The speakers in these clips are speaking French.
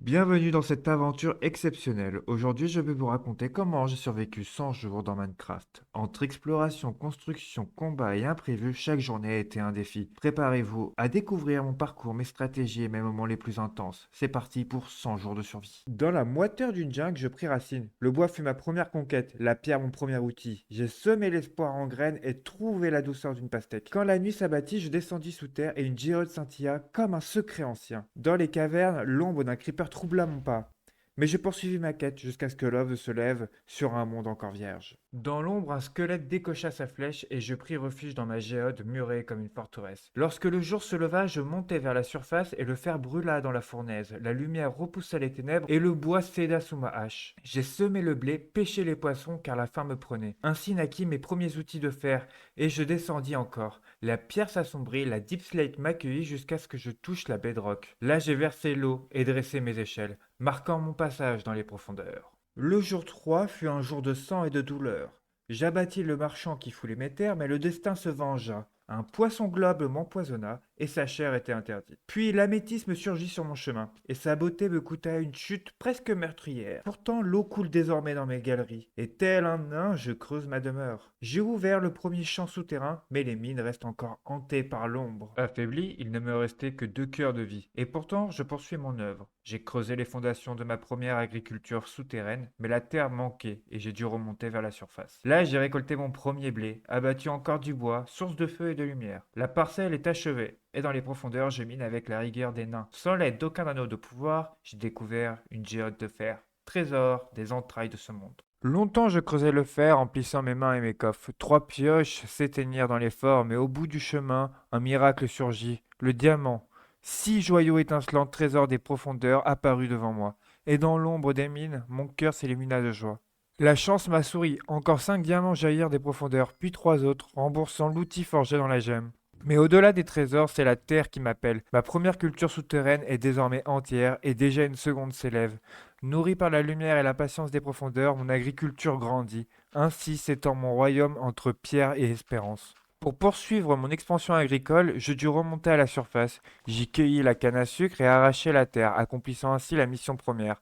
Bienvenue dans cette aventure exceptionnelle. Aujourd'hui, je vais vous raconter comment j'ai survécu 100 jours dans Minecraft. Entre exploration, construction, combat et imprévus, chaque journée a été un défi. Préparez-vous à découvrir mon parcours, mes stratégies et mes moments les plus intenses. C'est parti pour 100 jours de survie. Dans la moiteur d'une jungle, je pris racine. Le bois fut ma première conquête, la pierre mon premier outil. J'ai semé l'espoir en graines et trouvé la douceur d'une pastèque. Quand la nuit s'abattit, je descendis sous terre et une géode scintilla comme un secret ancien. Dans les cavernes, l'ombre d'un creeper troubla mon pas. Mais je poursuivis ma quête jusqu'à ce que l'œuvre se lève sur un monde encore vierge. Dans l'ombre, un squelette décocha sa flèche et je pris refuge dans ma géode murée comme une forteresse. Lorsque le jour se leva, je montai vers la surface et le fer brûla dans la fournaise. La lumière repoussa les ténèbres et le bois céda sous ma hache. J'ai semé le blé, pêché les poissons car la faim me prenait. Ainsi naquit mes premiers outils de fer et je descendis encore. La pierre s'assombrit, la deep slate m'accueillit jusqu'à ce que je touche la bedrock. Là, j'ai versé l'eau et dressé mes échelles, marquant mon passage dans les profondeurs. Le jour 3 fut un jour de sang et de douleur. J'abattis le marchand qui foulait mes terres, mais le destin se vengea. Un poisson globe m'empoisonna et sa chair était interdite. Puis l'améthyste surgit sur mon chemin, et sa beauté me coûta une chute presque meurtrière. Pourtant l'eau coule désormais dans mes galeries, et tel un nain je creuse ma demeure. J'ai ouvert le premier champ souterrain, mais les mines restent encore hantées par l'ombre. Affaibli, il ne me restait que 2 cœurs de vie, et pourtant je poursuis mon œuvre. J'ai creusé les fondations de ma première agriculture souterraine, mais la terre manquait et j'ai dû remonter vers la surface. Là, j'ai récolté mon premier blé, abattu encore du bois, source de feu et de lumière. La parcelle est achevée, et dans les profondeurs, je mine avec la rigueur des nains. Sans l'aide d'aucun anneau de pouvoir, j'ai découvert une géode de fer, trésor des entrailles de ce monde. Longtemps je creusais le fer, emplissant mes mains et mes coffres. 3 pioches s'éteignirent dans l'effort, mais au bout du chemin, un miracle surgit, le diamant. 6 joyaux étincelants, trésors des profondeurs, apparus devant moi. Et dans l'ombre des mines, mon cœur s'illumina de joie. La chance m'a souri, encore 5 diamants jaillirent des profondeurs, puis 3 autres, remboursant l'outil forgé dans la gemme. Mais au-delà des trésors, c'est la terre qui m'appelle. Ma première culture souterraine est désormais entière et déjà une seconde s'élève. Nourrie par la lumière et la patience des profondeurs, mon agriculture grandit. Ainsi s'étend mon royaume entre pierre et espérance. Pour poursuivre mon expansion agricole, je dus remonter à la surface. J'y cueillis la canne à sucre et arrachai la terre, accomplissant ainsi la mission première.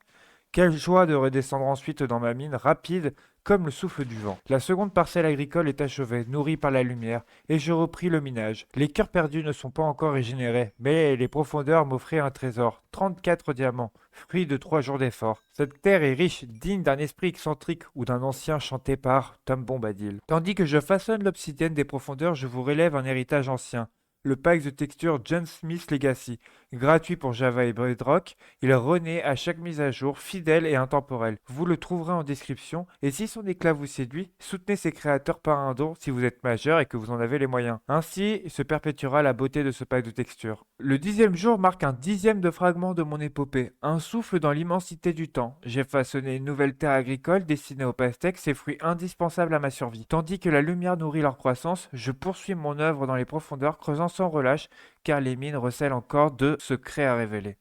Quelle joie de redescendre ensuite dans ma mine, rapide comme le souffle du vent. La seconde parcelle agricole est achevée, nourrie par la lumière, et je repris le minage. Les cœurs perdus ne sont pas encore régénérés, mais les profondeurs m'offraient un trésor, 34 diamants, fruit de 3 jours d'effort. Cette terre est riche, digne d'un esprit excentrique ou d'un ancien chanté par Tom Bombadil. Tandis que je façonne l'obsidienne des profondeurs, je vous relève un héritage ancien. Le pack de texture John Smith Legacy, gratuit pour Java et Bedrock, il renaît à chaque mise à jour, fidèle et intemporel. Vous le trouverez en description, et si son éclat vous séduit, soutenez ses créateurs par un don si vous êtes majeur et que vous en avez les moyens. Ainsi se perpétuera la beauté de ce pack de texture. Le 10e jour marque un 10e de fragment de mon épopée, un souffle dans l'immensité du temps. J'ai façonné une nouvelle terre agricole destinée aux pastèques, ces fruits indispensables à ma survie. Tandis que la lumière nourrit leur croissance, je poursuis mon œuvre dans les profondeurs, creusant sans relâche, car les mines recèlent encore de secrets à révéler.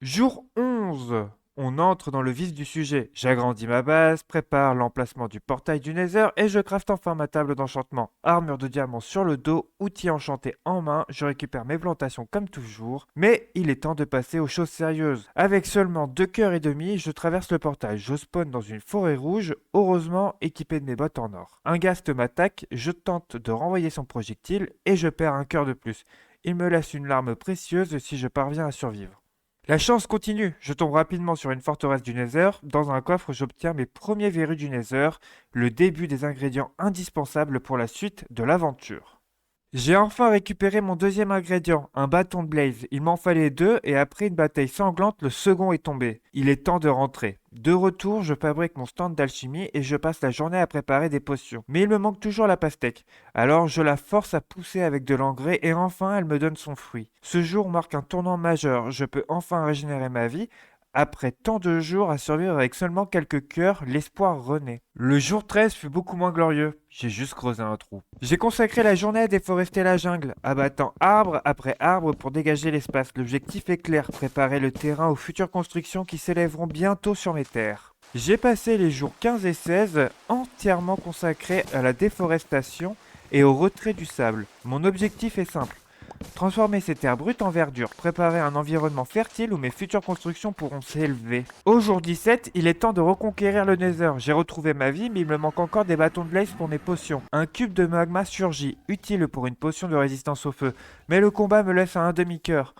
Jour 11. On entre dans le vif du sujet. J'agrandis ma base, prépare l'emplacement du portail du Nether et je crafte enfin ma table d'enchantement. Armure de diamant sur le dos, outils enchantés en main, je récupère mes plantations comme toujours. Mais il est temps de passer aux choses sérieuses. Avec seulement 2 cœurs et demi, je traverse le portail. Je spawn dans une forêt rouge, heureusement équipé de mes bottes en or. Un ghast m'attaque, je tente de renvoyer son projectile et je perds un cœur de plus. Il me laisse une larme précieuse si je parviens à survivre. La chance continue. Je tombe rapidement sur une forteresse du Nether. Dans un coffre, j'obtiens mes premiers verrues du Nether, le début des ingrédients indispensables pour la suite de l'aventure. J'ai enfin récupéré mon deuxième ingrédient, un bâton de blaze. Il m'en fallait 2 et après une bataille sanglante, le second est tombé. Il est temps de rentrer. De retour, je fabrique mon stand d'alchimie et je passe la journée à préparer des potions. Mais il me manque toujours la pastèque. Alors je la force à pousser avec de l'engrais et enfin elle me donne son fruit. Ce jour marque un tournant majeur. Je peux enfin régénérer ma vie. Après tant de jours à survivre avec seulement quelques cœurs, l'espoir renaît. Le jour 13 fut beaucoup moins glorieux. J'ai juste creusé un trou. J'ai consacré la journée à déforester la jungle, abattant arbre après arbre pour dégager l'espace. L'objectif est clair, préparer le terrain aux futures constructions qui s'élèveront bientôt sur mes terres. J'ai passé les jours 15 et 16 entièrement consacrés à la déforestation et au retrait du sable. Mon objectif est simple. Transformer ces terres brutes en verdure, préparer un environnement fertile où mes futures constructions pourront s'élever. Au jour 17, il est temps de reconquérir le Nether. J'ai retrouvé ma vie, mais il me manque encore des bâtons de blaze pour mes potions. Un cube de magma surgit, utile pour une potion de résistance au feu. Mais le combat me laisse à un demi-cœur.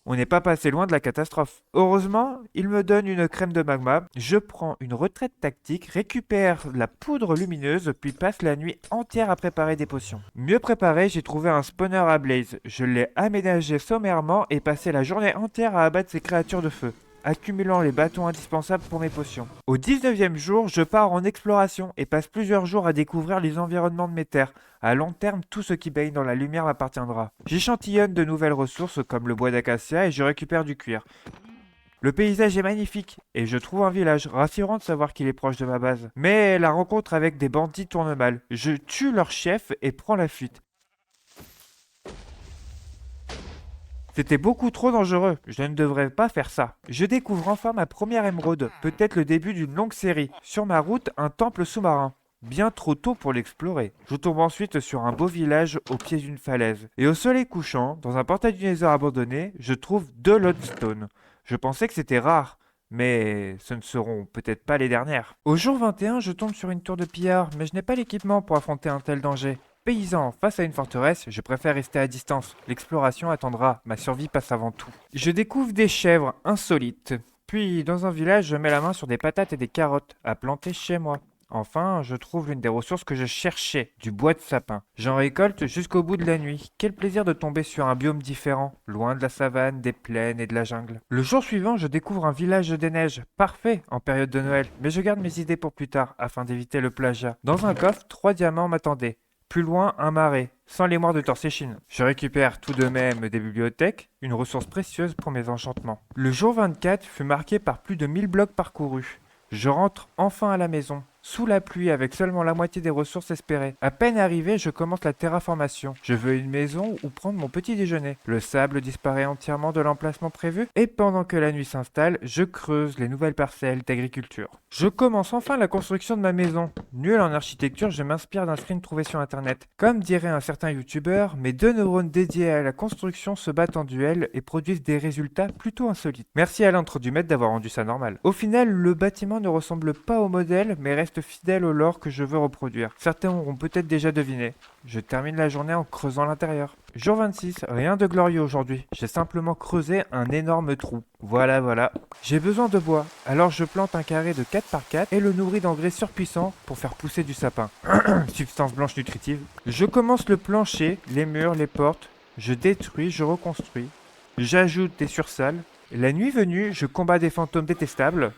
On n'est pas passé loin de la catastrophe. Heureusement, il me donne une crème de magma, je prends une retraite tactique, récupère la poudre lumineuse, puis passe la nuit entière à préparer des potions. Mieux préparé, j'ai trouvé un spawner à blaze. Je l'ai aménagé sommairement et passé la journée entière à abattre ces créatures de feu, accumulant les bâtons indispensables pour mes potions. Au 19e jour, je pars en exploration et passe plusieurs jours à découvrir les environnements de mes terres. À long terme, tout ce qui baigne dans la lumière m'appartiendra. J'échantillonne de nouvelles ressources comme le bois d'acacia et je récupère du cuir. Le paysage est magnifique et je trouve un village, rassurant de savoir qu'il est proche de ma base. Mais la rencontre avec des bandits tourne mal. Je tue leur chef et prends la fuite. C'était beaucoup trop dangereux, je ne devrais pas faire ça. Je découvre enfin ma première émeraude, peut-être le début d'une longue série. Sur ma route, un temple sous-marin. Bien trop tôt pour l'explorer. Je tombe ensuite sur un beau village au pied d'une falaise. Et au soleil couchant, dans un portail du Nether abandonné, je trouve 2 lodestone. Je pensais que c'était rare, mais ce ne seront peut-être pas les dernières. Au jour 21, je tombe sur une tour de pillard, mais je n'ai pas l'équipement pour affronter un tel danger. Paysan, face à une forteresse, je préfère rester à distance. L'exploration attendra, ma survie passe avant tout. Je découvre des chèvres insolites. Puis, dans un village, je mets la main sur des patates et des carottes à planter chez moi. Enfin, je trouve l'une des ressources que je cherchais, du bois de sapin. J'en récolte jusqu'au bout de la nuit. Quel plaisir de tomber sur un biome différent, loin de la savane, des plaines et de la jungle. Le jour suivant, je découvre un village des neiges, parfait en période de Noël, mais je garde mes idées pour plus tard, afin d'éviter le plagiat. Dans un coffre, 3 diamants m'attendaient. Plus loin, un marais, sans les moires de Torséchine. Je récupère tout de même des bibliothèques, une ressource précieuse pour mes enchantements. Le jour 24 fut marqué par plus de 1000 blocs parcourus. Je rentre enfin à la maison, sous la pluie avec seulement la moitié des ressources espérées. À peine arrivé, je commence la terraformation. Je veux une maison où prendre mon petit déjeuner. Le sable disparaît entièrement de l'emplacement prévu et pendant que la nuit s'installe, je creuse les nouvelles parcelles d'agriculture. Je commence enfin la construction de ma maison. Nul en architecture, je m'inspire d'un screen trouvé sur internet. Comme dirait un certain youtubeur, mes 2 neurones dédiés à la construction se battent en duel et produisent des résultats plutôt insolites. Merci à l'entre du maître d'avoir rendu ça normal. Au final, le bâtiment ne ressemble pas au modèle, mais reste fidèle au lore que je veux reproduire. Certains auront peut-être déjà deviné. Je termine la journée en creusant l'intérieur. Jour 26, rien de glorieux aujourd'hui. J'ai simplement creusé un énorme trou. Voilà. J'ai besoin de bois, alors je plante un carré de 4 par 4 et le nourris d'engrais surpuissants pour faire pousser du sapin. Substance blanche nutritive. Je commence le plancher, les murs, les portes. Je détruis, je reconstruis. J'ajoute des sursalles. La nuit venue, je combats des fantômes détestables.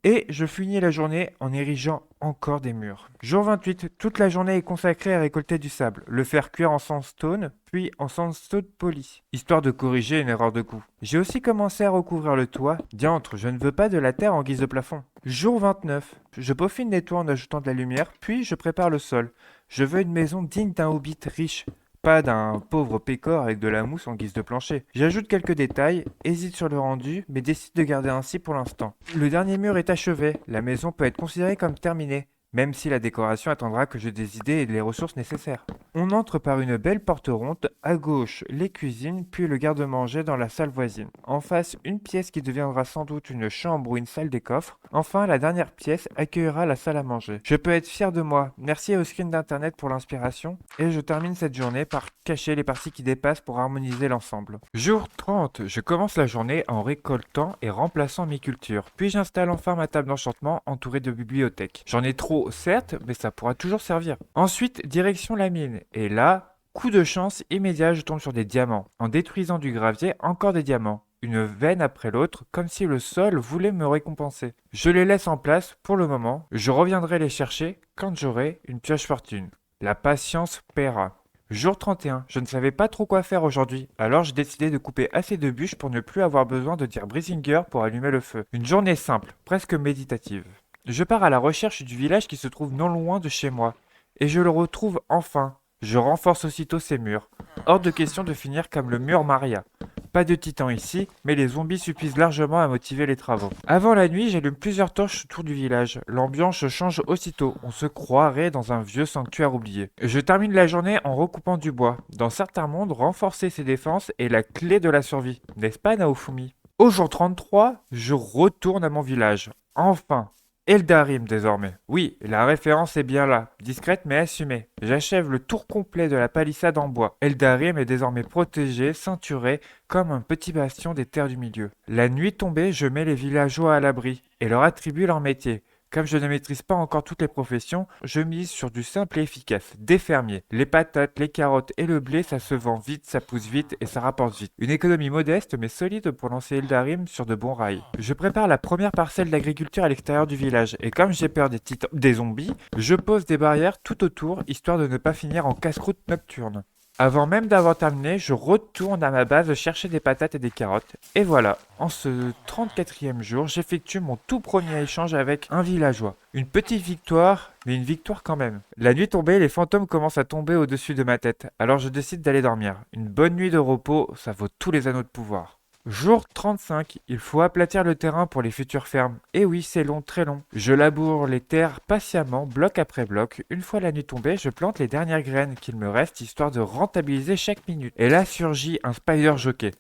Et je finis la journée en érigeant encore des murs. Jour 28, toute la journée est consacrée à récolter du sable, le faire cuire en sandstone, puis en sandstone poli, histoire de corriger une erreur de goût. J'ai aussi commencé à recouvrir le toit. Diantre, je ne veux pas de la terre en guise de plafond. Jour 29, je peaufine les toits en ajoutant de la lumière, puis je prépare le sol. Je veux une maison digne d'un hobbit riche. Pas d'un pauvre pécor avec de la mousse en guise de plancher. J'ajoute quelques détails, hésite sur le rendu, mais décide de garder ainsi pour l'instant. Le dernier mur est achevé, la maison peut être considérée comme terminée, même si la décoration attendra que j'ai des idées et les ressources nécessaires. On entre par une belle porte ronde, à gauche les cuisines, puis le garde-manger dans la salle voisine. En face, une pièce qui deviendra sans doute une chambre ou une salle des coffres. Enfin, la dernière pièce accueillera la salle à manger. Je peux être fier de moi. Merci au screen d'internet pour l'inspiration. Et je termine cette journée par cacher les parties qui dépassent pour harmoniser l'ensemble. Jour 30, je commence la journée en récoltant et remplaçant mes cultures. Puis j'installe enfin ma table d'enchantement entourée de bibliothèques. J'en ai trop, certes, mais ça pourra toujours servir. Ensuite, direction la mine. Et là, coup de chance immédiat, je tombe sur des diamants. En détruisant du gravier, encore des diamants. Une veine après l'autre, comme si le sol voulait me récompenser. Je les laisse en place pour le moment. Je reviendrai les chercher quand j'aurai une pioche fortune. La patience paiera. Jour 31, je ne savais pas trop quoi faire aujourd'hui, alors j'ai décidé de couper assez de bûches pour ne plus avoir besoin de dire Brisinger pour allumer le feu. Une journée simple, presque méditative. Je pars à la recherche du village qui se trouve non loin de chez moi. Et je le retrouve enfin. Je renforce aussitôt ses murs. Hors de question de finir comme le mur Maria. Pas de titans ici, mais les zombies suffisent largement à motiver les travaux. Avant la nuit, j'allume plusieurs torches autour du village. L'ambiance change aussitôt, on se croirait dans un vieux sanctuaire oublié. Je termine la journée en recoupant du bois. Dans certains mondes, renforcer ses défenses est la clé de la survie, n'est-ce pas Naofumi? Au jour 33, je retourne à mon village. Enfin, Eldarim désormais. Oui, la référence est bien là, discrète mais assumée. J'achève le tour complet de la palissade en bois. Eldarim est désormais protégé, ceinturé, comme un petit bastion des terres du milieu. La nuit tombée, je mets les villageois à l'abri et leur attribue leur métier. Comme je ne maîtrise pas encore toutes les professions, je mise sur du simple et efficace, des fermiers. Les patates, les carottes et le blé, ça se vend vite, ça pousse vite et ça rapporte vite. Une économie modeste mais solide pour lancer Eldarim sur de bons rails. Je prépare la première parcelle d'agriculture à l'extérieur du village et comme j'ai peur des zombies, je pose des barrières tout autour histoire de ne pas finir en casse-croûte nocturne. Avant même d'avoir terminé, je retourne à ma base chercher des patates et des carottes. Et voilà, en ce 34e jour, j'effectue mon tout premier échange avec un villageois. Une petite victoire, mais une victoire quand même. La nuit tombée, les fantômes commencent à tomber au-dessus de ma tête, alors je décide d'aller dormir. Une bonne nuit de repos, ça vaut tous les anneaux de pouvoir. Jour 35, il faut aplatir le terrain pour les futures fermes. Et oui, c'est long, très long. Je laboure les terres patiemment, bloc après bloc. Une fois la nuit tombée, je plante les dernières graines qu'il me reste, histoire de rentabiliser chaque minute. Et là surgit un spider jockey.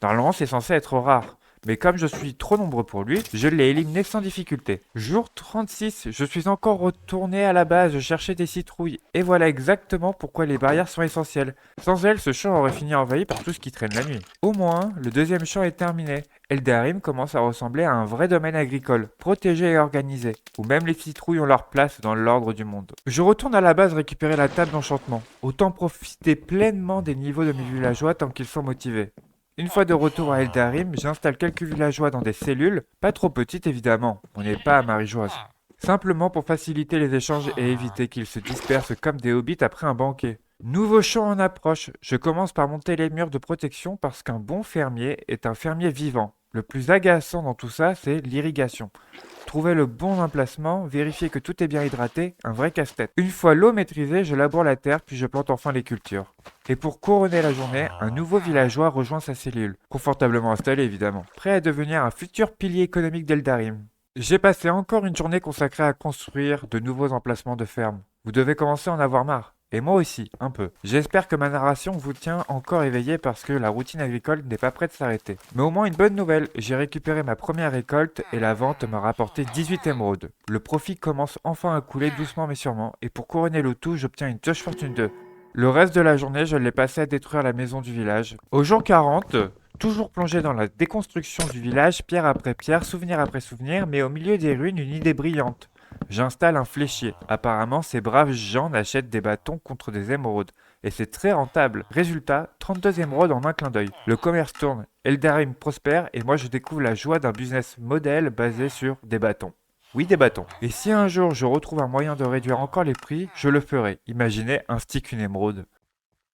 Normalement, c'est censé être rare. Mais comme je suis trop nombreux pour lui, je l'ai éliminé sans difficulté. Jour 36, je suis encore retourné à la base chercher des citrouilles. Et voilà exactement pourquoi les barrières sont essentielles. Sans elles, ce champ aurait fini envahi par tout ce qui traîne la nuit. Au moins, le deuxième champ est terminé. Eldarim commence à ressembler à un vrai domaine agricole, protégé et organisé, où même les citrouilles ont leur place dans l'ordre du monde. Je retourne à la base récupérer la table d'enchantement. Autant profiter pleinement des niveaux de mes villageois tant qu'ils sont motivés. Une fois de retour à Eldarim, j'installe quelques villageois dans des cellules, pas trop petites évidemment, on n'est pas à Marie-Joise. Simplement pour faciliter les échanges et éviter qu'ils se dispersent comme des hobbits après un banquet. Nouveau champ en approche, je commence par monter les murs de protection parce qu'un bon fermier est un fermier vivant. Le plus agaçant dans tout ça, c'est l'irrigation. Trouver le bon emplacement, vérifier que tout est bien hydraté, un vrai casse-tête. Une fois l'eau maîtrisée, je laboure la terre puis je plante enfin les cultures. Et pour couronner la journée, un nouveau villageois rejoint sa cellule, confortablement installé évidemment, prêt à devenir un futur pilier économique d'Eldarim. J'ai passé encore une journée consacrée à construire de nouveaux emplacements de ferme. Vous devez commencer à en avoir marre. Et moi aussi, un peu. J'espère que ma narration vous tient encore éveillé parce que la routine agricole n'est pas prête de s'arrêter. Mais au moins une bonne nouvelle, j'ai récupéré ma première récolte et la vente m'a rapporté 18 émeraudes. Le profit commence enfin à couler doucement mais sûrement et pour couronner le tout, j'obtiens une Touch Fortune 2. Le reste de la journée, je l'ai passé à détruire la maison du village. Au jour 40, toujours plongé dans la déconstruction du village, pierre après pierre, souvenir après souvenir, mais au milieu des ruines, une idée brillante. J'installe un fléchier. Apparemment, ces braves gens achètent des bâtons contre des émeraudes. Et c'est très rentable. Résultat, 32 émeraudes en un clin d'œil. Le commerce tourne, Eldarim prospère et moi je découvre la joie d'un business modèle basé sur des bâtons. Oui, des bâtons. Et si un jour je retrouve un moyen de réduire encore les prix, je le ferai. Imaginez un stick, une émeraude.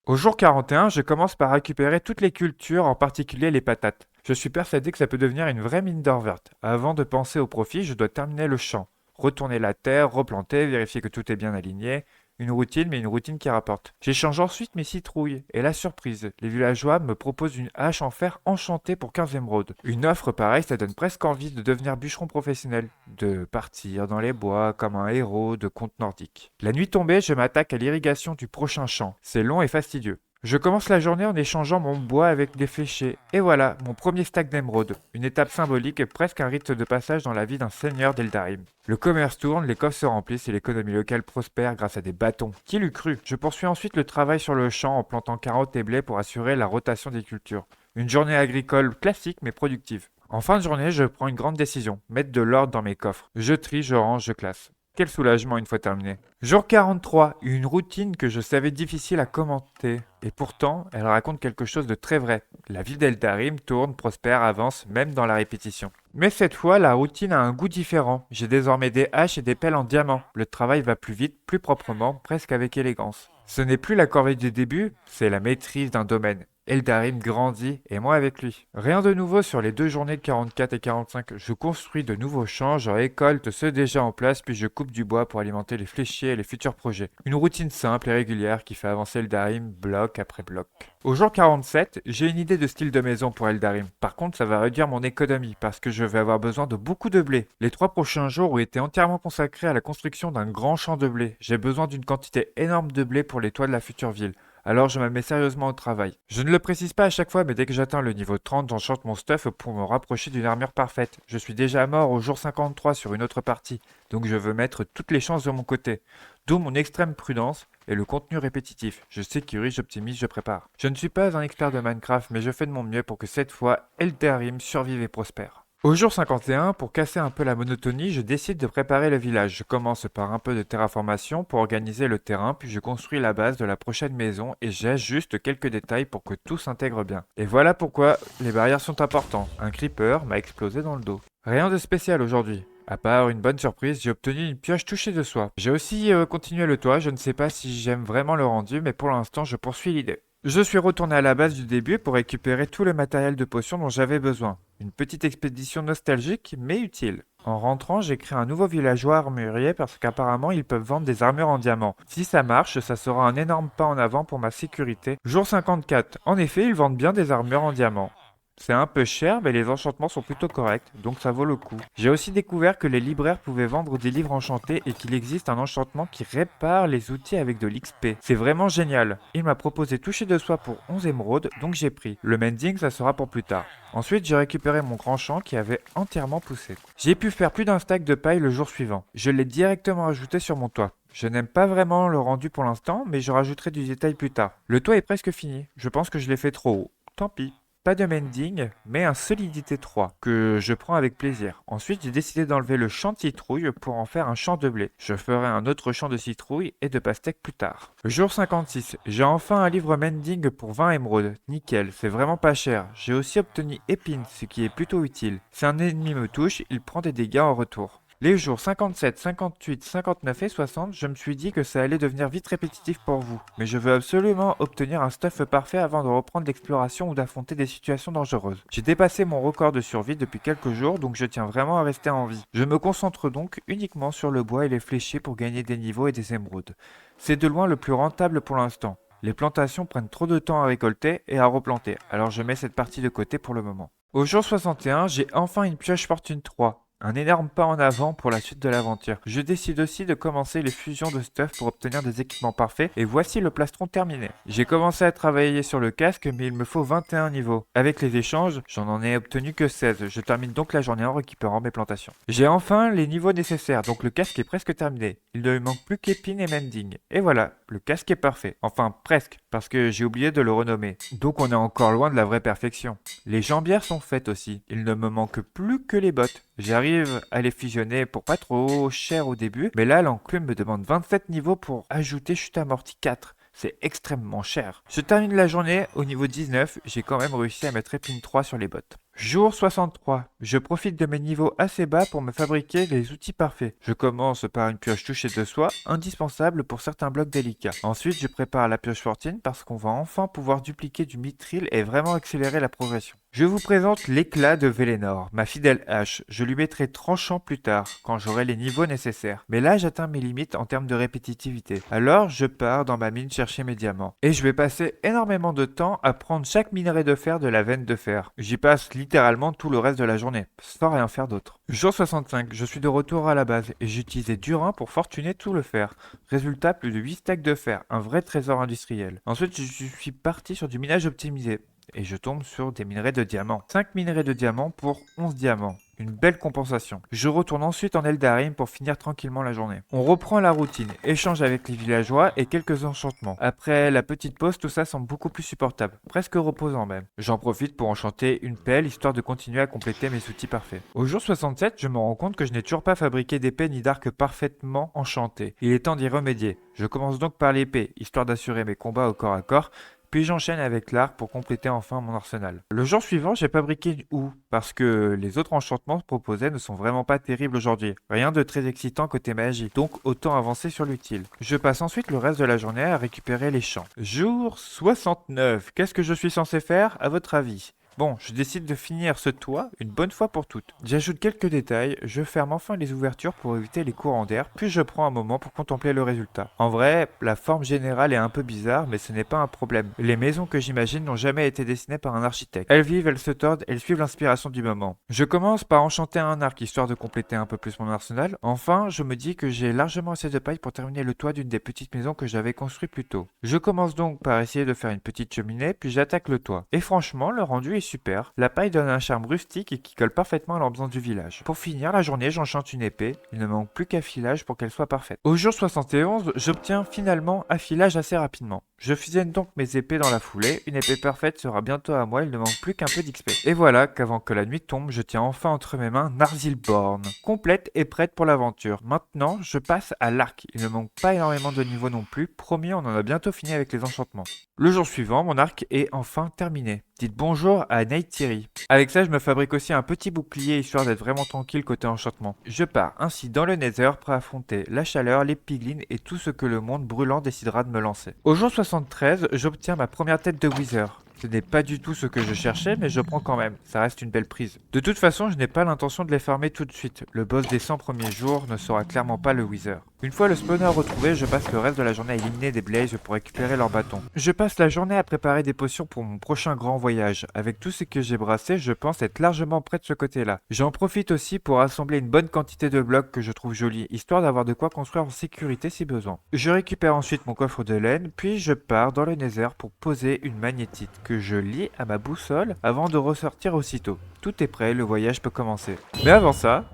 Au jour 41, je commence par récupérer toutes les cultures, en particulier les patates. Je suis persuadé que ça peut devenir une vraie mine d'or verte. Avant de penser au profit, je dois terminer le champ. Retourner la terre, replanter, vérifier que tout est bien aligné. Une routine, mais une routine qui rapporte. J'échange ensuite mes citrouilles. Et la surprise, les villageois me proposent une hache en fer enchantée pour 15 émeraudes. Une offre pareille, ça donne presque envie de devenir bûcheron professionnel. De partir dans les bois comme un héros de conte nordique. La nuit tombée, je m'attaque à l'irrigation du prochain champ. C'est long et fastidieux. Je commence la journée en échangeant mon bois avec des fléchés. Et voilà, mon premier stack d'émeraude. Une étape symbolique et presque un rite de passage dans la vie d'un seigneur d'Eldarim. Le commerce tourne, les coffres se remplissent et l'économie locale prospère grâce à des bâtons. Qui l'eût cru? Je poursuis ensuite le travail sur le champ en plantant carottes et blé pour assurer la rotation des cultures. Une journée agricole classique mais productive. En fin de journée, je prends une grande décision. Mettre de l'ordre dans mes coffres. Je trie, je range, je classe. Quel soulagement une fois terminé. Jour 43, une routine que je savais difficile à commenter. Et pourtant, elle raconte quelque chose de très vrai. La vie d'Eldarim tourne, prospère, avance, même dans la répétition. Mais cette fois, la routine a un goût différent. J'ai désormais des haches et des pelles en diamant. Le travail va plus vite, plus proprement, presque avec élégance. Ce n'est plus la corvée du début, c'est la maîtrise d'un domaine. Eldarim grandit et moi avec lui. Rien de nouveau sur les 2 journées de 44 et 45. Je construis de nouveaux champs, je récolte ceux déjà en place, puis je coupe du bois pour alimenter les fléchiers et les futurs projets. Une routine simple et régulière qui fait avancer Eldarim bloc après bloc. Au jour 47, j'ai une idée de style de maison pour Eldarim. Par contre, ça va réduire mon économie parce que je vais avoir besoin de beaucoup de blé. Les 3 prochains jours ont été entièrement consacrés à la construction d'un grand champ de blé. J'ai besoin d'une quantité énorme de blé pour les toits de la future ville. Alors je me mets sérieusement au travail. Je ne le précise pas à chaque fois, mais dès que j'atteins le niveau 30, j'enchante mon stuff pour me rapprocher d'une armure parfaite. Je suis déjà mort au jour 53 sur une autre partie, donc je veux mettre toutes les chances de mon côté. D'où mon extrême prudence et le contenu répétitif. Je sécurise, j'optimise, je prépare. Je ne suis pas un expert de Minecraft, mais je fais de mon mieux pour que cette fois, Eldarim survive et prospère. Au jour 51, pour casser un peu la monotonie, je décide de préparer le village. Je commence par un peu de terraformation pour organiser le terrain, puis je construis la base de la prochaine maison et j'ajuste quelques détails pour que tout s'intègre bien. Et voilà pourquoi les barrières sont importantes. Un creeper m'a explosé dans le dos. Rien de spécial aujourd'hui. À part une bonne surprise, j'ai obtenu une pioche touchée de soie. J'ai aussi continué le toit, je ne sais pas si j'aime vraiment le rendu, mais pour l'instant je poursuis l'idée. Je suis retourné à la base du début pour récupérer tout le matériel de potion dont j'avais besoin. Une petite expédition nostalgique mais utile. En rentrant, j'ai créé un nouveau villageois armurier parce qu'apparemment ils peuvent vendre des armures en diamant. Si ça marche, ça sera un énorme pas en avant pour ma sécurité. Jour 54. En effet, ils vendent bien des armures en diamant. C'est un peu cher, mais les enchantements sont plutôt corrects, donc ça vaut le coup. J'ai aussi découvert que les libraires pouvaient vendre des livres enchantés et qu'il existe un enchantement qui répare les outils avec de l'XP. C'est vraiment génial. Il m'a proposé toucher de soie pour 11 émeraudes, donc j'ai pris. Le mending, ça sera pour plus tard. Ensuite, j'ai récupéré mon grand champ qui avait entièrement poussé. J'ai pu faire plus d'un stack de paille le jour suivant. Je l'ai directement ajouté sur mon toit. Je n'aime pas vraiment le rendu pour l'instant, mais je rajouterai du détail plus tard. Le toit est presque fini. Je pense que je l'ai fait trop haut. Tant pis. Pas de mending, mais un solidité 3, que je prends avec plaisir. Ensuite, j'ai décidé d'enlever le champ de citrouille pour en faire un champ de blé. Je ferai un autre champ de citrouille et de pastèques plus tard. Jour 56, j'ai enfin un livre mending pour 20 émeraudes. Nickel, c'est vraiment pas cher. J'ai aussi obtenu épine, ce qui est plutôt utile. Si un ennemi me touche, il prend des dégâts en retour. Les jours 57, 58, 59 et 60, je me suis dit que ça allait devenir vite répétitif pour vous. Mais je veux absolument obtenir un stuff parfait avant de reprendre l'exploration ou d'affronter des situations dangereuses. J'ai dépassé mon record de survie depuis quelques jours, donc je tiens vraiment à rester en vie. Je me concentre donc uniquement sur le bois et les fléchiers pour gagner des niveaux et des émeraudes. C'est de loin le plus rentable pour l'instant. Les plantations prennent trop de temps à récolter et à replanter, alors je mets cette partie de côté pour le moment. Au jour 61, j'ai enfin une pioche fortune 3. Un énorme pas en avant pour la suite de l'aventure. Je décide aussi de commencer les fusions de stuff pour obtenir des équipements parfaits et voici le plastron terminé. J'ai commencé à travailler sur le casque mais il me faut 21 niveaux. Avec les échanges, j'en ai obtenu que 16. Je termine donc la journée en récupérant mes plantations. J'ai enfin les niveaux nécessaires donc le casque est presque terminé. Il ne me manque plus qu'épine et mending. Et voilà, le casque est parfait. Enfin presque parce que j'ai oublié de le renommer. Donc on est encore loin de la vraie perfection. Les jambières sont faites aussi. Il ne me manque plus que les bottes. J'arrive à les fusionner pour pas trop cher au début, mais là l'enclume me demande 27 niveaux pour ajouter chute amortie 4. C'est extrêmement cher. Je termine la journée au niveau 19, j'ai quand même réussi à mettre épine 3 sur les bottes. Jour 63. Je profite de mes niveaux assez bas pour me fabriquer les outils parfaits. Je commence par une pioche touchée de soie, indispensable pour certains blocs délicats. Ensuite, je prépare la pioche fortune parce qu'on va enfin pouvoir dupliquer du mithril et vraiment accélérer la progression. Je vous présente l'éclat de Vélénor, ma fidèle hache. Je lui mettrai tranchant plus tard, quand j'aurai les niveaux nécessaires. Mais là, j'atteins mes limites en termes de répétitivité. Alors, je pars dans ma mine chercher mes diamants. Et je vais passer énormément de temps à prendre chaque minerai de fer de la veine de fer. J'y passe littéralement tout le reste de la journée, sans rien faire d'autre. Jour 65, je suis de retour à la base et j'utilisais du rein pour fortuner tout le fer. Résultat, plus de 8 stacks de fer, un vrai trésor industriel. Ensuite, je suis parti sur du minage optimisé. Et je tombe sur des minerais de diamants. 5 minerais de diamants pour 11 diamants. Une belle compensation. Je retourne ensuite en Eldarim pour finir tranquillement la journée. On reprend la routine, échange avec les villageois et quelques enchantements. Après la petite pause, tout ça semble beaucoup plus supportable, presque reposant même. J'en profite pour enchanter une pelle histoire de continuer à compléter mes outils parfaits. Au jour 67, je me rends compte que je n'ai toujours pas fabriqué d'épée ni d'arc parfaitement enchantés. Il est temps d'y remédier. Je commence donc par l'épée, histoire d'assurer mes combats au corps à corps, Puis j'enchaîne avec l'arc pour compléter enfin mon arsenal. Le jour suivant, j'ai fabriqué une houe, parce que les autres enchantements proposés ne sont vraiment pas terribles aujourd'hui. Rien de très excitant côté magie, donc autant avancer sur l'utile. Je passe ensuite le reste de la journée à récupérer les champs. Jour 69. Qu'est-ce que je suis censé faire, à votre avis? Bon, je décide de finir ce toit une bonne fois pour toutes. J'ajoute quelques détails, je ferme enfin les ouvertures pour éviter les courants d'air, puis je prends un moment pour contempler le résultat. En vrai, la forme générale est un peu bizarre, mais ce n'est pas un problème. Les maisons que j'imagine n'ont jamais été dessinées par un architecte. Elles vivent, elles se tordent, elles suivent l'inspiration du moment. Je commence par enchanter un arc histoire de compléter un peu plus mon arsenal. Enfin, je me dis que j'ai largement assez de paille pour terminer le toit d'une des petites maisons que j'avais construites plus tôt. Je commence donc par essayer de faire une petite cheminée, puis j'attaque le toit. Et franchement, le rendu est super. La paille donne un charme rustique et qui colle parfaitement à l'ambiance du village. Pour finir la journée, j'enchante une épée. Il ne manque plus qu'affilage pour qu'elle soit parfaite. Au jour 71, j'obtiens finalement affilage assez rapidement. Je fusionne donc mes épées dans la foulée. Une épée parfaite sera bientôt à moi, il ne manque plus qu'un peu d'XP. Et voilà qu'avant que la nuit tombe, je tiens enfin entre mes mains Narzilborn, complète et prête pour l'aventure. Maintenant, je passe à l'arc. Il ne manque pas énormément de niveaux non plus. Promis, on en a bientôt fini avec les enchantements. Le jour suivant, mon arc est enfin terminé. Dites bonjour à Neytiri. Avec ça, je me fabrique aussi un petit bouclier histoire d'être vraiment tranquille côté enchantement. Je pars ainsi dans le Nether pour affronter la chaleur, les piglins et tout ce que le monde brûlant décidera de me lancer. Au jour 73, j'obtiens ma première tête de Wither. Ce n'est pas du tout ce que je cherchais, mais je prends quand même. Ça reste une belle prise. De toute façon, je n'ai pas l'intention de les farmer tout de suite. Le boss des 100 premiers jours ne sera clairement pas le Wither. Une fois le spawner retrouvé, je passe le reste de la journée à éliminer des blazes pour récupérer leurs bâtons. Je passe la journée à préparer des potions pour mon prochain grand voyage. Avec tout ce que j'ai brassé, je pense être largement prêt de ce côté-là. J'en profite aussi pour assembler une bonne quantité de blocs que je trouve jolis, histoire d'avoir de quoi construire en sécurité si besoin. Je récupère ensuite mon coffre de laine, puis je pars dans le Nether pour poser une magnétite que je lie à ma boussole avant de ressortir aussitôt. Tout est prêt, le voyage peut commencer. Mais avant ça,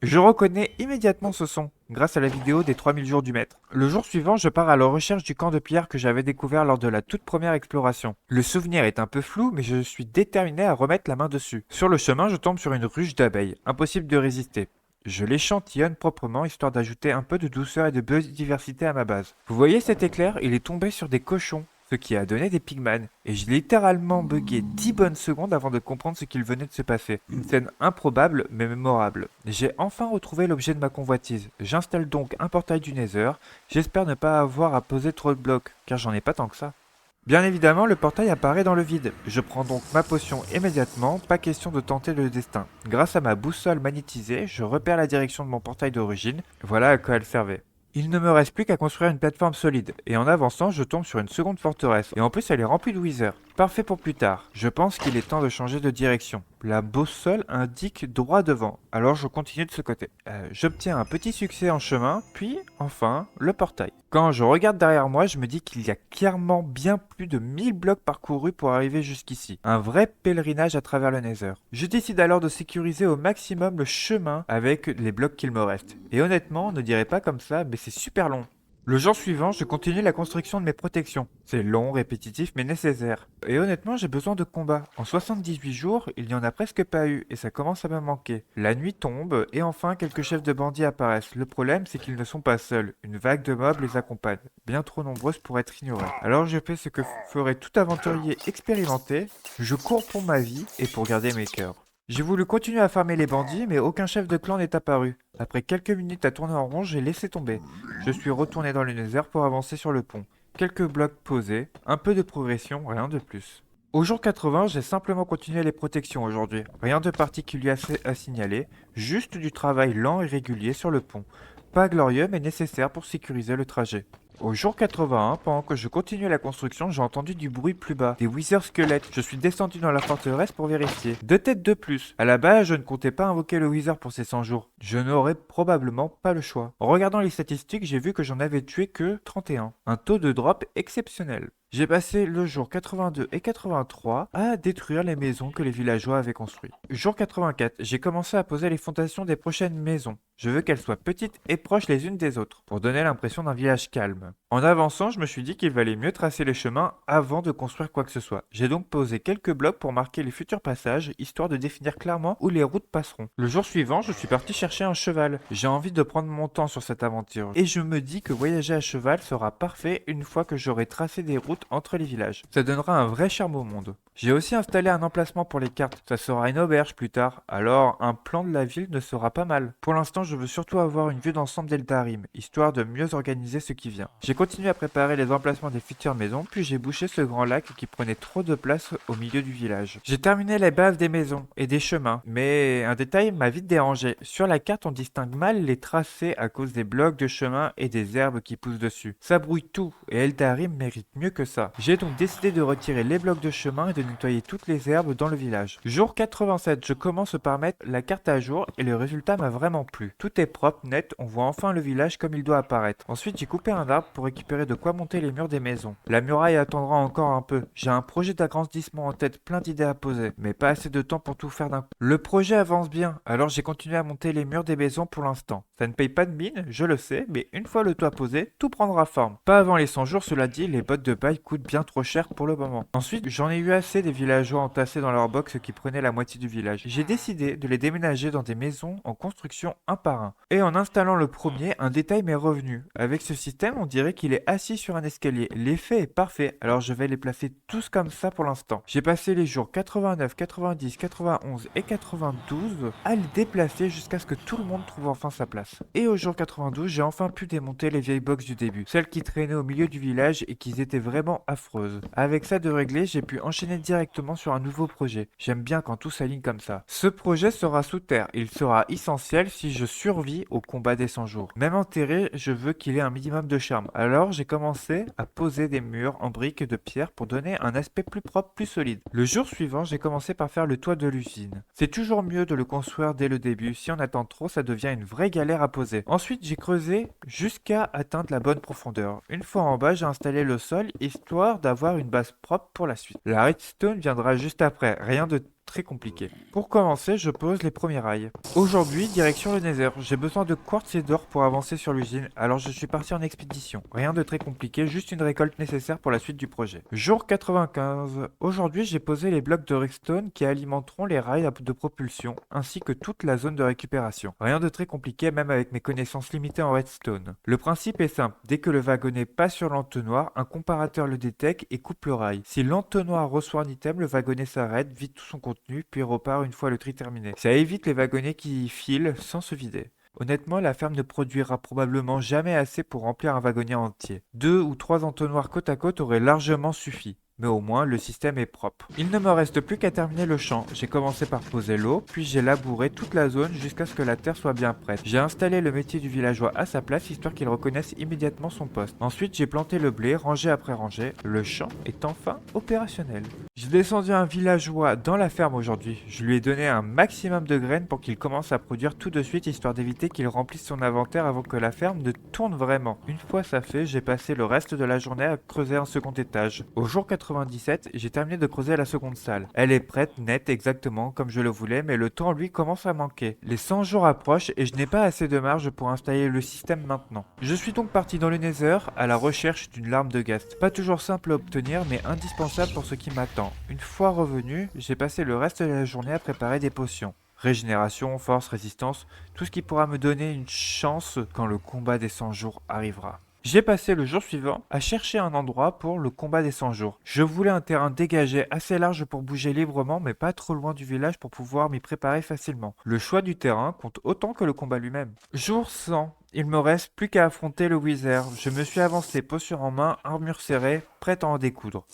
je reconnais immédiatement ce son, grâce à la vidéo des 3000 jours du maître. Le jour suivant, je pars à la recherche du camp de pierre que j'avais découvert lors de la toute première exploration. Le souvenir est un peu flou, mais je suis déterminé à remettre la main dessus. Sur le chemin, je tombe sur une ruche d'abeilles, impossible de résister. Je l'échantillonne proprement, histoire d'ajouter un peu de douceur et de biodiversité à ma base. Vous voyez cet éclair? Il est tombé sur des cochons, ce qui a donné des pigmans. Et j'ai littéralement bugué 10 bonnes secondes avant de comprendre ce qu'il venait de se passer. Une scène improbable mais mémorable. J'ai enfin retrouvé l'objet de ma convoitise. J'installe donc un portail du Nether. J'espère ne pas avoir à poser trop de blocs, car j'en ai pas tant que ça. Bien évidemment, le portail apparaît dans le vide. Je prends donc ma potion immédiatement, pas question de tenter le destin. Grâce à ma boussole magnétisée, je repère la direction de mon portail d'origine. Voilà à quoi elle servait. Il ne me reste plus qu'à construire une plateforme solide, et en avançant, je tombe sur une seconde forteresse, et en plus elle est remplie de withers. Parfait pour plus tard. Je pense qu'il est temps de changer de direction. La boussole indique droit devant, alors je continue de ce côté. J'obtiens un petit succès en chemin, puis, enfin, le portail. Quand je regarde derrière moi, je me dis qu'il y a clairement bien plus de 1000 blocs parcourus pour arriver jusqu'ici. Un vrai pèlerinage à travers le Nether. Je décide alors de sécuriser au maximum le chemin avec les blocs qu'il me reste. Et honnêtement, on ne dirait pas comme ça, mais c'est super long. Le jour suivant, je continue la construction de mes protections. C'est long, répétitif, mais nécessaire. Et honnêtement, j'ai besoin de combat. En 78 jours, il n'y en a presque pas eu, et ça commence à me manquer. La nuit tombe, et enfin quelques chefs de bandits apparaissent. Le problème, c'est qu'ils ne sont pas seuls. Une vague de mobs les accompagne, bien trop nombreuses pour être ignorées. Alors je fais ce que ferait tout aventurier expérimenté, je cours pour ma vie et pour garder mes cœurs. J'ai voulu continuer à farmer les bandits, mais aucun chef de clan n'est apparu. Après quelques minutes à tourner en rond, j'ai laissé tomber. Je suis retourné dans le Nether pour avancer sur le pont. Quelques blocs posés, un peu de progression, rien de plus. Au jour 80, j'ai simplement continué les protections aujourd'hui. Rien de particulier à signaler, juste du travail lent et régulier sur le pont. Pas glorieux mais nécessaire pour sécuriser le trajet. Au jour 81, pendant que je continuais la construction, j'ai entendu du bruit plus bas. Des wither squelettes. Je suis descendu dans la forteresse pour vérifier. 2 têtes de plus. À la base, je ne comptais pas invoquer le wither pour ces 100 jours. Je n'aurais probablement pas le choix. En regardant les statistiques, j'ai vu que j'en avais tué que 31. Un taux de drop exceptionnel. J'ai passé le jour 82 et 83 à détruire les maisons que les villageois avaient construites. Jour 84, j'ai commencé à poser les fondations des prochaines maisons. Je veux qu'elles soient petites et proches les unes des autres, pour donner l'impression d'un village calme. En avançant, je me suis dit qu'il valait mieux tracer les chemins avant de construire quoi que ce soit. J'ai donc posé quelques blocs pour marquer les futurs passages, histoire de définir clairement où les routes passeront. Le jour suivant, je suis parti chercher un cheval. J'ai envie de prendre mon temps sur cette aventure. Et je me dis que voyager à cheval sera parfait une fois que j'aurai tracé des routes entre les villages. Ça donnera un vrai charme au monde. J'ai aussi installé un emplacement pour les cartes. Ça sera une auberge plus tard, alors un plan de la ville ne sera pas mal. Pour l'instant, je veux surtout avoir une vue d'ensemble d'Eldarim, histoire de mieux organiser ce qui vient. J'ai continué à préparer les emplacements des futures maisons, puis j'ai bouché ce grand lac qui prenait trop de place au milieu du village. J'ai terminé les bases des maisons et des chemins, mais un détail m'a vite dérangé. Sur la carte, on distingue mal les tracés à cause des blocs de chemin et des herbes qui poussent dessus. Ça brouille tout, et Eldarim mérite mieux que ça. J'ai donc décidé de retirer les blocs de chemin et de nettoyer toutes les herbes dans le village. Jour 87, je commence par mettre la carte à jour et le résultat m'a vraiment plu. Tout est propre, net, on voit enfin le village comme il doit apparaître. Ensuite, j'ai coupé un arbre pour récupérer de quoi monter les murs des maisons. La muraille attendra encore un peu. J'ai un projet d'agrandissement en tête, plein d'idées à poser, mais pas assez de temps pour tout faire d'un coup. Le projet avance bien, alors j'ai continué à monter les murs des maisons pour l'instant. Ça ne paye pas de mine, je le sais, mais une fois le toit posé, tout prendra forme. Pas avant les 100 jours, cela dit, les bottes de paille coûtent bien trop cher pour le moment. Ensuite, j'en ai eu assez des villageois entassés dans leur box qui prenaient la moitié du village. J'ai décidé de les déménager dans des maisons en construction un par un. Et en installant le premier, un détail m'est revenu. Avec ce système, on dirait qu'il est assis sur un escalier. L'effet est parfait, alors je vais les placer tous comme ça pour l'instant. J'ai passé les jours 89, 90, 91 et 92 à les déplacer jusqu'à ce que tout le monde trouve enfin sa place. Et au jour 92, j'ai enfin pu démonter les vieilles box du début, celles qui traînaient au milieu du village et qui étaient vraiment affreuses. Avec ça de réglé, j'ai pu enchaîner directement sur un nouveau projet. J'aime bien quand tout s'aligne comme ça. Ce projet sera sous terre, il sera essentiel si je survis au combat des 100 jours. Même enterré, je veux qu'il ait un minimum de charme. Alors j'ai commencé à poser des murs en briques de pierre pour donner un aspect plus propre, plus solide. Le jour suivant, j'ai commencé par faire le toit de l'usine. C'est toujours mieux de le construire dès le début, si on attend trop, ça devient une vraie galère à poser. Ensuite, j'ai creusé jusqu'à atteindre la bonne profondeur. Une fois en bas, j'ai installé le sol, histoire d'avoir une base propre pour la suite. La redstone viendra juste après, rien de très compliqué. Pour commencer, je pose les premiers rails. Aujourd'hui, direction le Nether. J'ai besoin de quartz et d'or pour avancer sur l'usine, alors je suis parti en expédition. Rien de très compliqué, juste une récolte nécessaire pour la suite du projet. Jour 95. Aujourd'hui, j'ai posé les blocs de redstone qui alimenteront les rails de propulsion, ainsi que toute la zone de récupération. Rien de très compliqué, même avec mes connaissances limitées en redstone. Le principe est simple. Dès que le wagonnet passe sur l'entonnoir, un comparateur le détecte et coupe le rail. Si l'entonnoir reçoit un item, le wagonnet s'arrête, vide tout son contenu, puis repart une fois le tri terminé. Ça évite les wagonnets qui filent sans se vider. Honnêtement, la ferme ne produira probablement jamais assez pour remplir un wagonnet entier. 2 ou 3 entonnoirs côte à côte auraient largement suffi. Mais au moins, le système est propre. Il ne me reste plus qu'à terminer le champ. J'ai commencé par poser l'eau, puis j'ai labouré toute la zone jusqu'à ce que la terre soit bien prête. J'ai installé le métier du villageois à sa place, histoire qu'il reconnaisse immédiatement son poste. Ensuite, j'ai planté le blé, rangé après rangé. Le champ est enfin opérationnel. J'ai descendu un villageois dans la ferme aujourd'hui. Je lui ai donné un maximum de graines pour qu'il commence à produire tout de suite, histoire d'éviter qu'il remplisse son inventaire avant que la ferme ne tourne vraiment. Une fois ça fait, j'ai passé le reste de la journée à creuser un second étage. Au jour 97, j'ai terminé de creuser la seconde salle. Elle est prête, nette, exactement comme je le voulais, mais le temps lui commence à manquer. Les 100 jours approchent et je n'ai pas assez de marge pour installer le système maintenant. Je suis donc parti dans le Nether à la recherche d'une larme de ghast. Pas toujours simple à obtenir, mais indispensable pour ce qui m'attend. Une fois revenu, j'ai passé le reste de la journée à préparer des potions. Régénération, force, résistance, tout ce qui pourra me donner une chance quand le combat des 100 jours arrivera. J'ai passé le jour suivant à chercher un endroit pour le combat des 100 jours. Je voulais un terrain dégagé assez large pour bouger librement mais pas trop loin du village pour pouvoir m'y préparer facilement. Le choix du terrain compte autant que le combat lui-même. Jour 100. Il me reste plus qu'à affronter le Wither. Je me suis avancé, posture en main, armure serrée, prête à en découdre.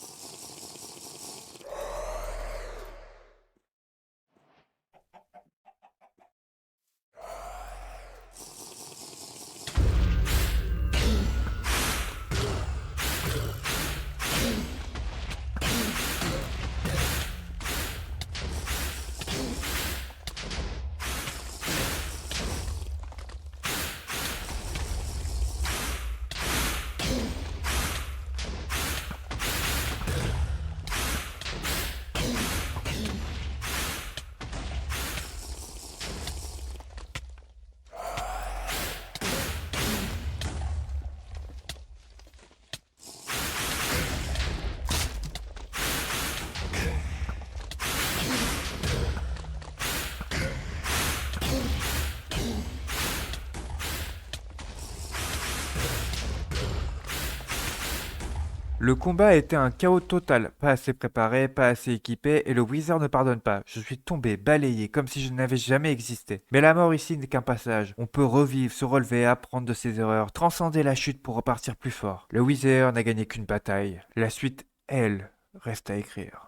Le combat a été un chaos total, pas assez préparé, pas assez équipé, et le Wizard ne pardonne pas. Je suis tombé, balayé, comme si je n'avais jamais existé. Mais la mort ici n'est qu'un passage. On peut revivre, se relever, apprendre de ses erreurs, transcender la chute pour repartir plus fort. Le Wizard n'a gagné qu'une bataille. La suite, elle, reste à écrire.